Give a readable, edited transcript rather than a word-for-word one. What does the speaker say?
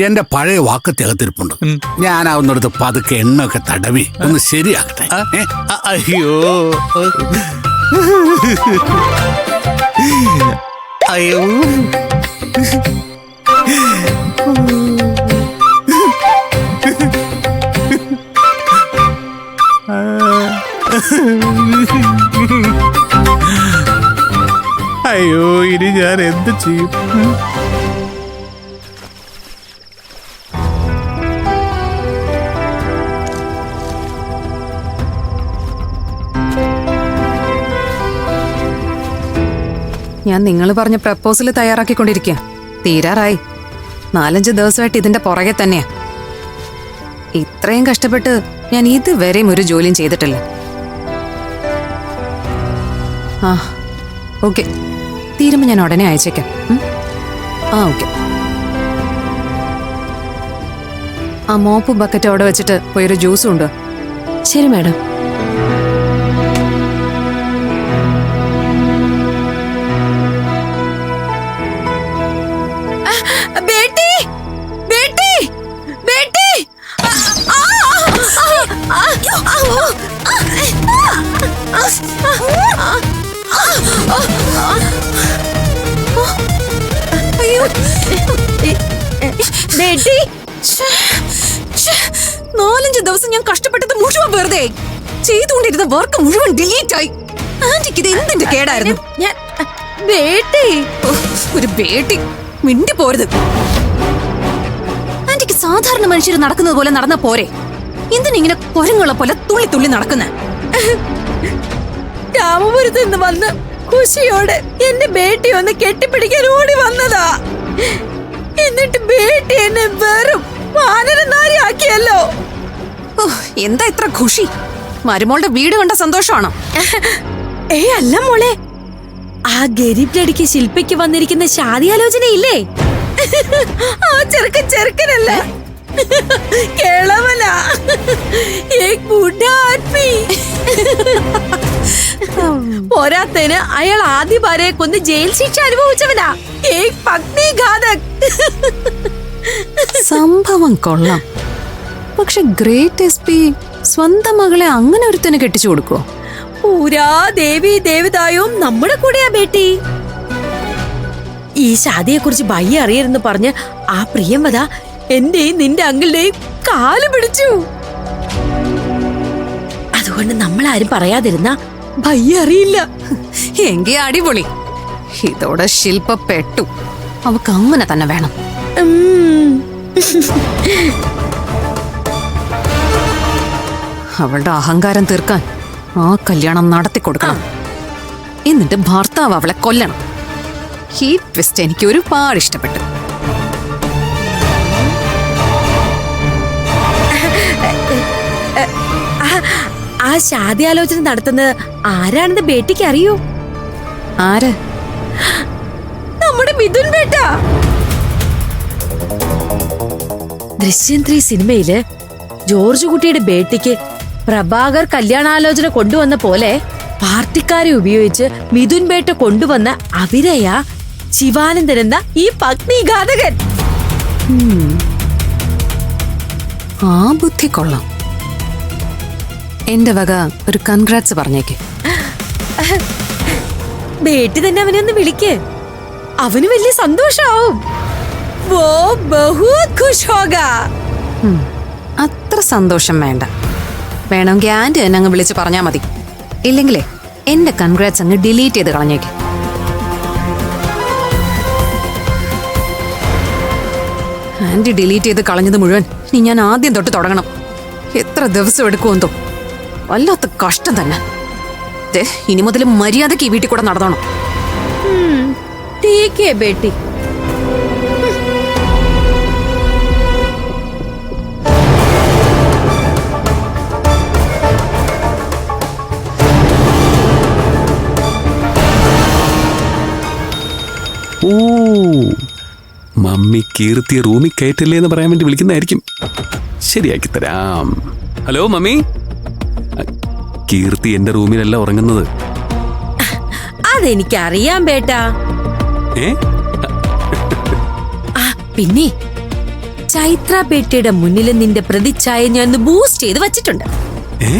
എന്റെ പഴയ വാക്ക് തികത്തിരിപ്പുണ്ട്. ഞാനാവുന്നിടത്ത് പതുക്കെ എണ്ണൊക്കെ തടവി ഒന്ന് ശരിയാക്കട്ടെ. അയ്യോ അയ്യോ അയ്യോ ഇനി ഞാൻ എന്ത് ചെയ്യും? ഞാൻ നിങ്ങൾ പറഞ്ഞ പ്രപ്പോസൽ തയ്യാറാക്കിക്കൊണ്ടിരിക്കുക. തീരാറായി. 4-5 ദിവസമായിട്ട് ഇതിന്റെ പുറകെ തന്നെയാ. ഇത്രയും കഷ്ടപ്പെട്ട് ഞാൻ ഇതുവരെയും ഒരു ജോലിയും ചെയ്തിട്ടില്ല. ആ ഓക്കെ, തീരുമ്പോ ഞാൻ ഉടനെ അയച്ചേക്കാം. ഓക്കെ. ആ മോപ്പ് ബക്കറ്റ് അവിടെ വെച്ചിട്ട് പോയൊരു ജ്യൂസും ഉണ്ടോ? ശരി മാഡം. ബേട്ടി, 4-5 ദിവസം ഞാൻ കഷ്ടപ്പെട്ടത് മുഴുവൻ വെറുതെ ചെയ്തുകൊണ്ടിരുന്ന വർക്ക് മുഴുവൻ ഡിലീറ്റ് ആയി. ആന്റിക്ക് ഇത് എന്തിന്റെ കേടായിരുന്നു? ഒരു ബേട്ടി മിണ്ടി പോരുത്. ആന്റിക്ക് സാധാരണ മനുഷ്യർ നടക്കുന്നത് പോലെ നടന്ന പോരെ? എന്തിനിങ്ങനെ കൊരങ്ങുള്ള പോലെ തുള്ളി തുള്ളി നടക്കുന്ന? രാമപുരത്ത് നിന്ന് വന്ന് ഖുഷിയോടെ എന്റെ ബേട്ടി ഒന്ന് കെട്ടിപ്പിടിക്കാൻ ഓടി വന്നതാ. എന്നിട്ട് ബേട്ടി എന്നെ വെറും വാനരനാരിയാക്കിയല്ലോ. എന്താ ഇത്ര ഖുഷി? മരുമോളുടെ വീട് കണ്ട സന്തോഷമാണോ? അല്ല മോളെ, ആ ഗരീബ് ലടിക്ക് ശില്പയ്ക്ക് വന്നിരിക്കുന്ന ശാദിയാലോചനയില്ലേ, ആ ചെറുക്കനല്ല, കേളവനാ. പോരാത്തതിന് അയാൾ ആദ്യ ഭാര്യയെ കൊന്ന് ജയിൽ ശിക്ഷ അനുഭവിച്ചവനാ. സംഭവം കൊള്ളാം. പക്ഷെ ഗ്രേറ്റ് SP സ്വന്തം മകളെ അങ്ങനെ ഒരുത്തന് കെട്ടിച്ചു കൊടുക്കുവോ? പൂരാ ദേവി ദേവതായും നമ്മുടെ കൂടെയാ ബേട്ടി. ഈ ശാദിയെ കുറിച്ച് ഭയ്യ അറിയരുന്ന് പറഞ്ഞ് ആ പ്രിയംവദ എന്റെയും നിന്റെ അങ്കിളുടെയും കാല് പിടിച്ചു. അതുകൊണ്ട് നമ്മളാരും പറയാതിരുന്ന ഭയ്യ അറിയില്ല. എങ്കി അടിപൊളി. ഇതോടെ ശില്പ പെട്ടു. അവക്ക് അങ്ങനെ തന്നെ വേണം. അവളുടെ അഹങ്കാരം തീർക്കാൻ ആ കല്യാണം നടത്തി കൊടുക്കണം. എന്നിട്ട് ഭർത്താവ് അവളെ കൊല്ലണം. ഈ ട്വിസ്റ്റ് എനിക്ക് ഒരുപാട് ഇഷ്ടപ്പെട്ടു. ആ ശാദിയാലോചന നടത്തുന്നത് ആരാണെന്ന് ബേട്ടിക്ക് അറിയൂ? ആര്? നമ്മുടെ മിഥുൻ ബേട്ട. ദൃശ്യം 3 സിനിമയില് ജോർജ് കുട്ടിയുടെ ബേട്ടിക്ക് പ്രഭാകർ കല്യാണാലോചന കൊണ്ടുവന്ന പോലെ പാർട്ടിക്കാരെ ഉപയോഗിച്ച് മിഥുൻ ബേട്ട കൊണ്ടുവന്ന അവിരയ ശിവാനന്ദൻ എന്ന ഈ പത്നിഘാതകൻ. ആ ബുദ്ധി കൊള്ളാം. എന്റെ വക ഒരു കൺഗ്രാറ്റ്സ് പറഞ്ഞേക്ക്. ബേട്ടി തന്നെ അവനെ ഒന്ന് വിളിക്ക്. അവന് വലിയ സന്തോഷാവും. वो बहुत खुश होगा. അത്ര സന്തോഷം വേണ്ട. വേണമെങ്കിൽ ആന്റി എന്നെ അങ്ങ് വിളിച്ച് പറഞ്ഞാൽ മതി. ഇല്ലെങ്കിലേ എന്റെ കൺഗ്രാറ്റ്സ് അങ്ങ് ഡിലീറ്റ് ചെയ്ത് കളഞ്ഞേക്ക്. ആന്റി ഡിലീറ്റ് ചെയ്ത് കളഞ്ഞത് മുഴുവൻ ഇനി ഞാൻ ആദ്യം തൊട്ട് തുടങ്ങണം. എത്ര ദിവസം എടുക്കുമെന്തോ. വല്ലാത്ത കഷ്ടം തന്നെ. ഇനി മുതൽ മര്യാദക്ക് ഈ വീട്ടിൽ കൂടെ നടന്നോണം. ठीक है बेटी. ഓ, മമ്മി കീർത്തിയെ റൂമിൽ കയറ്റല്ലേ എന്ന് പറയാൻ വേണ്ടി വിളിക്കുന്നതായിരിക്കും. ശരിയാക്കി തരാം. ഹലോ മമ്മി, കീർത്തി എന്റെ റൂമിലല്ല ഉറങ്ങുന്നത്. അതെനിക്കറിയാം ബേട്ടാ. ഏ പിന്നെ ചൈത്ര ബേട്ടിയുടെ മുന്നിൽ നിന്റെ പ്രതിച്ഛായ ഞാൻ ബൂസ്റ്റ് ചെയ്ത് വച്ചിട്ടുണ്ട്. ഏ